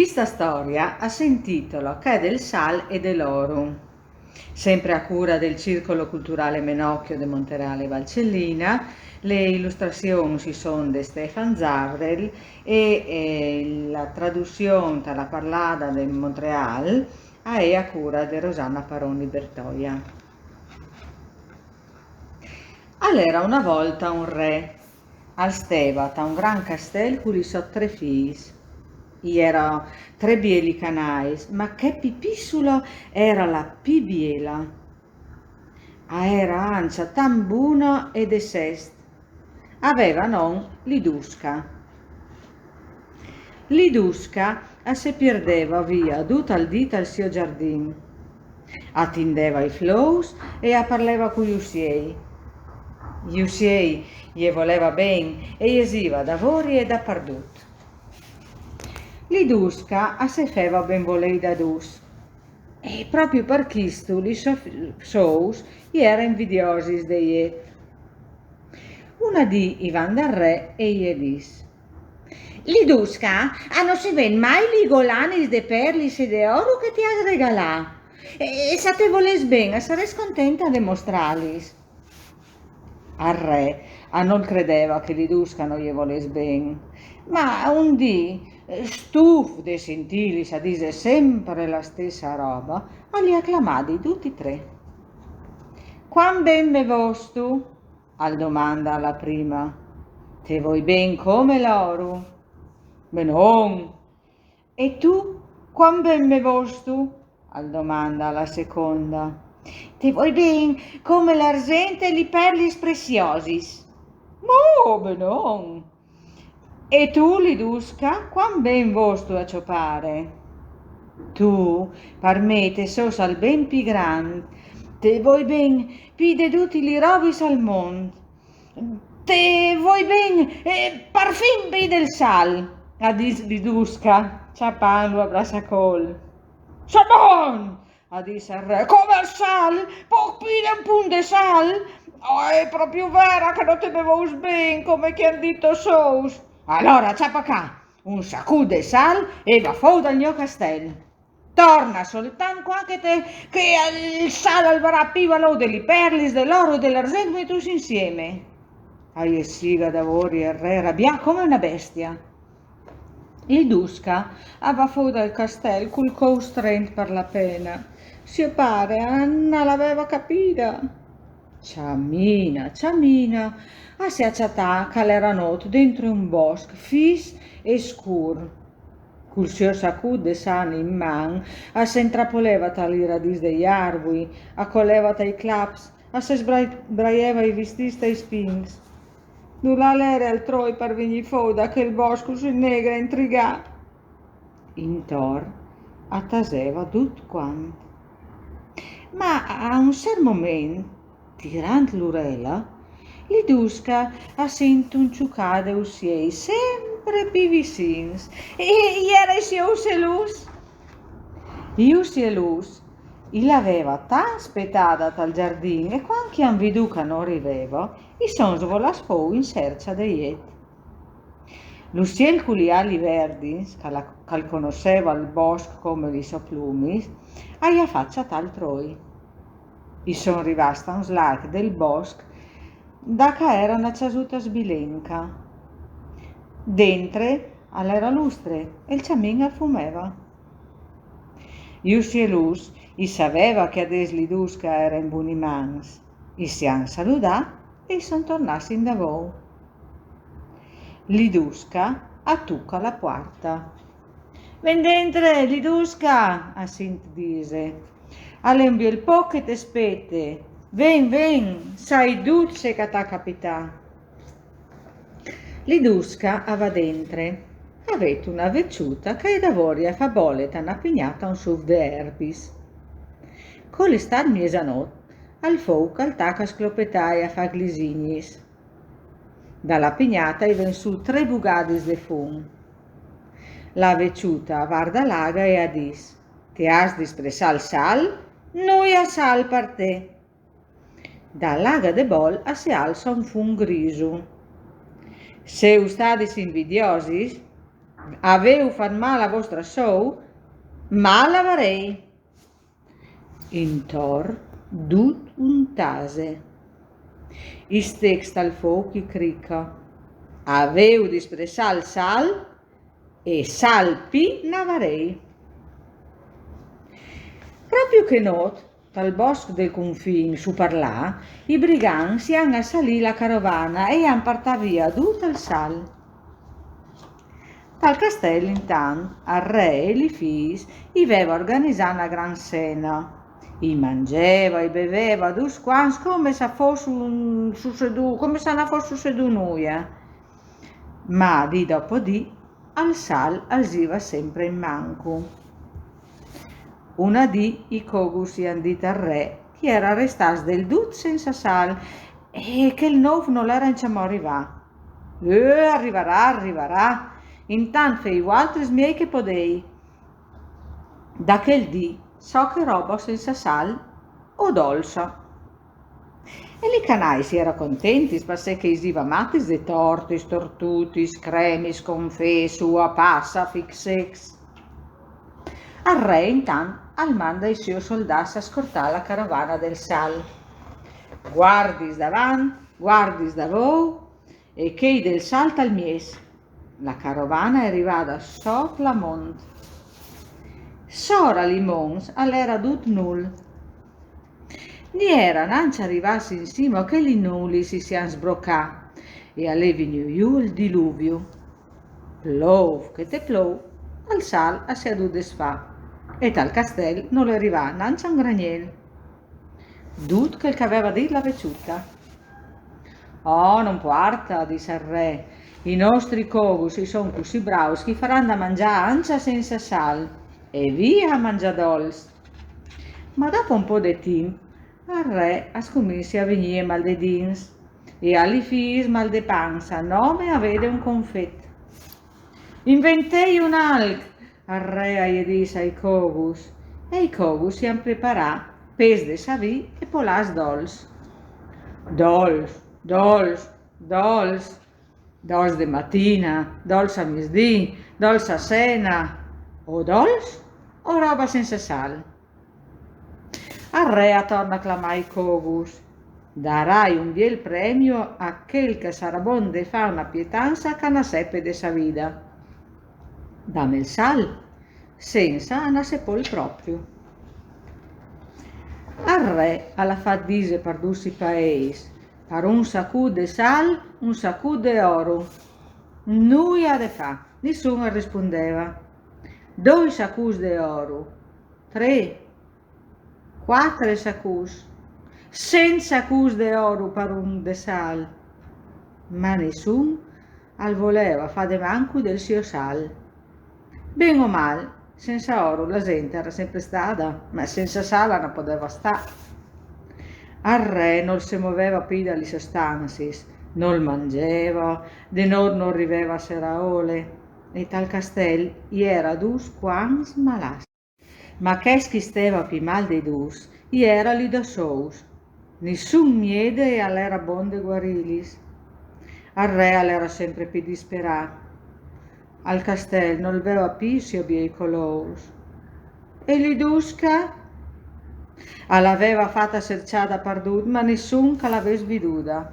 Questa storia ha s'intitola Che del sal e dell'oro, sempre a cura del Circolo Culturale Menocchio de Montereale Valcellina. Le illustrazioni si sono di Stefan Zardel e la traduzione dalla parlada del Montreal è a cura di Rosanna Paroni Bertoia. All'era una volta un re, al steva ta un gran castel cu li so 3 figli. I era 3 bieli canais, ma che pipissula era la pi biela. A era ancia tan buna e de sest. Aveva non Lidusca. Lidusca a se pierdeva via tutta il dita al suo giardin. Attendeva i flous e a parleva con gli ussiei. Gli ussiei gli voleva ben e jesiva da vori e da pardut. Lidusca a se feva ben volei da dus. E proprio per questo li sous gli era invidiosi de iet. Una dì Ivan dal re e gli disse: Lidusca, non si ven mai li golanis de perlis e de oro che ti has regalà. E se te voles ben, sarei contenta de mostralis. Al re non credeva che Lidusca non gli voles ben, ma un dì, stuf de sentilis a dire sempre la stessa roba, li acclamadi tutti e 3. Quan ben me vostu? Al domanda alla prima. Te vuoi ben come l'oro? Me non. E tu, quan ben me vostu? Al domanda alla seconda. Te vuoi ben come l'argento e li perlis preciosis? Mo, me non. E tu, Lidusca, quan ben vostu a ciopare? Tu, par me te sos al ben pi gran, te vuoi ben pi de tutti li robis al mond, te vuoi ben par fin pi del sal, a dis Lidusca, ciapando a brassacol. Sabon! A disse il re, come al sal? Può pire un pun de sal? Oh, è proprio vera che non te bevo ben come che han detto sous. Allora, ciapacà, un sacco de sal e va fuori dal mio castello. Torna soltanto qua che il sal alvarà pivalo degli perlis, dell'oro e dell'argento tutti insieme. Ai siga da voi il re rabbia come una bestia. Lidusca va fuori dal castello col costretto per la pena. Si pare Anna l'aveva capita. Ciamina, si acciattà che era notte dentro un bosco fis e scuro. Col suo sacco de sani in man, si intrappoleva tra i radis degli arbui, colleva tra i claps, si sbraiava i vestiti dai spins. Nulla l'era altroi per venire fuori da quel bosco su negra intrigà. Intor attaseva tutto quanto. Ma a un certo momento, tirando l'urela, Lidusca sentito un ciucà de ussiei sempre più vicins e era i uselus. Gli uselus l'aveva tan aspettata dal giardino e quando han veduto che non arrivava, i son svolas fuori in cerca de iet. L'ussiel cu li ali verdi, che conosceva il bosco come li soplumis, ha faccia tal troi. I son rimasta un slag del bosco da che era una ciasuta sbilenca. Dentro all'era lustre e il ciamin fumeva. Gli ussielus sapeva che adesso Lidusca era in buoni mans. I si han saludà e son tornati in davò. Lidusca tocca la porta. Ven dentro, Lidusca, disse. Alle un bel po' che te spette. Ven, sai dulce che t'ha capità. Lidusca va dentro. Avete una vecciuta che da voi fa boleta una pignata un suf de erbis. Con l'estate mesanot, al fuoco al tacca sclopetai a fa glisignis. Dalla pignata ven su 3 bugadis de fum. La vecciuta guarda l'aga e dis: Ti has dispressà il sal? Noi a sal per te. Dall'aga de bol si alza un fum griso. Se stadis invidiosis? Aveu fatto male a vostra sou? Ma lavarei. Intor dut un tase. Istec al foc i crica. Aveu dispressar il sal e salpi navarei. Proprio che not, dal bosco del confine su parlà, i briganti si hanno salì la carovana e hanno portato via tutto il sal. Dal castello intanto, al re e li figli, i aveva organizzato una gran cena. I mangiava, i beveva, dus quans come se fosse come se ne fosse succeduto noi. Ma di dopo di, al sal alziva sempre in manco. Una dì i cogus si han dit al re che era restato del dut senza sal e che il nuovo non l'era in ciamo arrivà. Arriverà. Intanto fei altri miei che podei. Da quel dì so che roba senza sal o dolce. E li canai si era contenti, perché che isiva matis de tortis, tortutis, cremis, confè, sua, passa, fixex. Al re intanto al manda i suoi soldati a scortare la carovana del sal. Guardis davanti, guardis davò e che del sal al mies. La carovana è arrivata sopra la monte. Sora limons all'era dut null. Ni era non ci arrivassi in cima che li nulli si sian sbroccà e allevi giù il diluvio. Plov che te plov, al sal a sia du desfà e tal castel non le arrivà neanche un graniel. Dut che aveva dir la vecchiutta. Oh, non porta, disse il re, i nostri cogus sono così bravi che faranno da mangiare ancia senza sal e via mangiadols. Ma dopo un po' di tempo al re ascomissi a venire mal de dins e agli figli mal de panza, nome avede un confetto. Inventei un alc, al re gli disse ai cogus, e i cogus si han preparà pes de savì e polas dols. Dols de mattina, dols a misdì, dols a cena, o dols o roba senza sal. Al re torna a clamare i cogus. Darai un biel premio a quel che sarà bon de fa una pietanza che na seppe de sa vida. Dammi il sal, senza una sepol proprio. Al re alla fa dise per dussi paesi, per un sacù de sal, un sacù de oro. Nui ha de fa, nessuno rispondeva. 2 sacus de oro, 3, 4 sacus, 100 sacus de oro per un de sal. Ma nessuno al voleva fa de manco del suo sal. Ben o mal, senza oro la gente era sempre stata, ma senza sala non poteva stare. Al re non si muoveva più dalle sostanze, non mangiava, de non arrivava a seraole, e tal castel era dus quans malas. Ma che schisteva più mal de dus, era lì da sous. Nessun miede all'era bon de guarilis. Al re all'era sempre più disperato. Al castel non aveva più si obiei colous. E l'idusca l'aveva fatta serciata perdut, ma nessun che l'avesse veduta.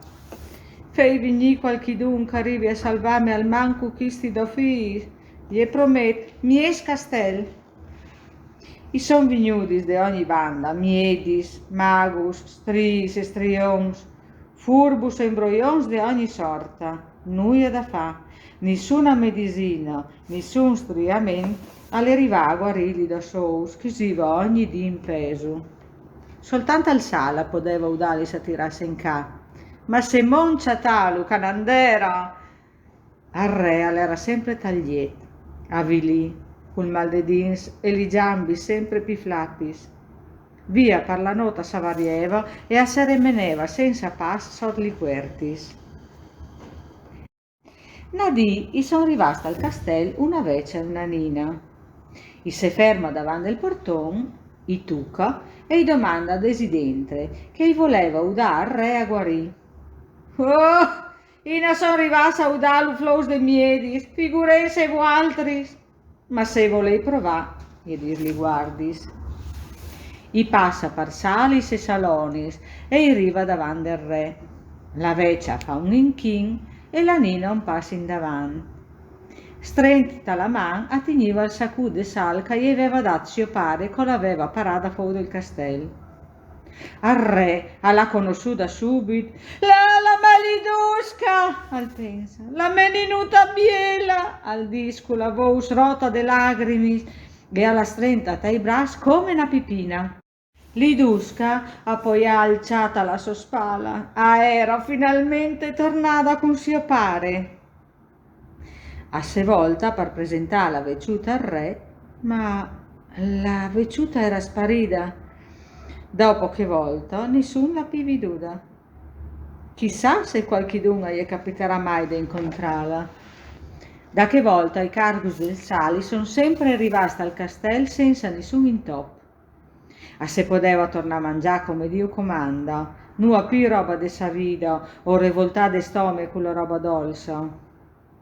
Fei venì qualchidun che arrivi a salvarmi al manco chisti do figli, gli promet, mies castel. I son venuti de ogni banda, miedis, magus, stris e strions, furbus e imbroglions de ogni sorta, nulla da fa, nessuna medicina, nessun striamento alle arrivava a guarirli da sous, che si va ogni dì in peso. Soltanto al sala poteva udali se tirasse in ca, ma se moncia talu canandera, al re era sempre tagliet, avvilì, col mal de dins e li giambi sempre più flappis. Via per la nota s'avarieva e a se remeneva senza pas sot li quertis. Nadì i son rimasta al castel una vece una nina. I se ferma davanti al porton, i tuca e i domanda desidentre che i voleva udar re a guarì. Oh, ina son rivasa a udalu flous de miedis, figurese voaltris, ma se volei provà, e li guardis. I passa per salis e salonis e i riva davanti al re. La vecchia fa un inchin e la nina un passo in davanti. Stretta la man atteniva il sacco de sal che gli aveva dato suo padre che l'aveva parata fuori del castello. Al re l'ha conosciuta subito. La malidusca, al pensa, la meninuta biela, al disco la voce rota de lagrimi e alla strentata ai bracci come una pipina. Lidusca ha poi alzata la sua spalla. Era finalmente tornata con suo padre. A se volta per presentare la vecchiuta al re, ma la vecchiuta era sparita. Dopo che volta nessuno l'ha più veduta. Chissà se qualcheduno gli capiterà mai di incontrarla. Da che volta i cargus del Sali sono sempre rimasti al castello senza nessun intoppo. A se poteva tornare a mangiare come Dio comanda, non più roba de sa vita o revoltà de stomaco con la roba dolce.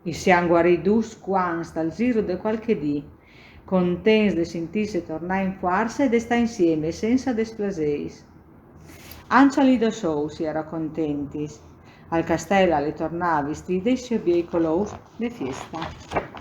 I siamo guariti dus quans dal giro di qualche dì, contenti di sentirsi tornare in forza e di stare insieme senza desplaseis. Anche da show si era contenti. Al castello le tornava vestiti e bei colori di festa.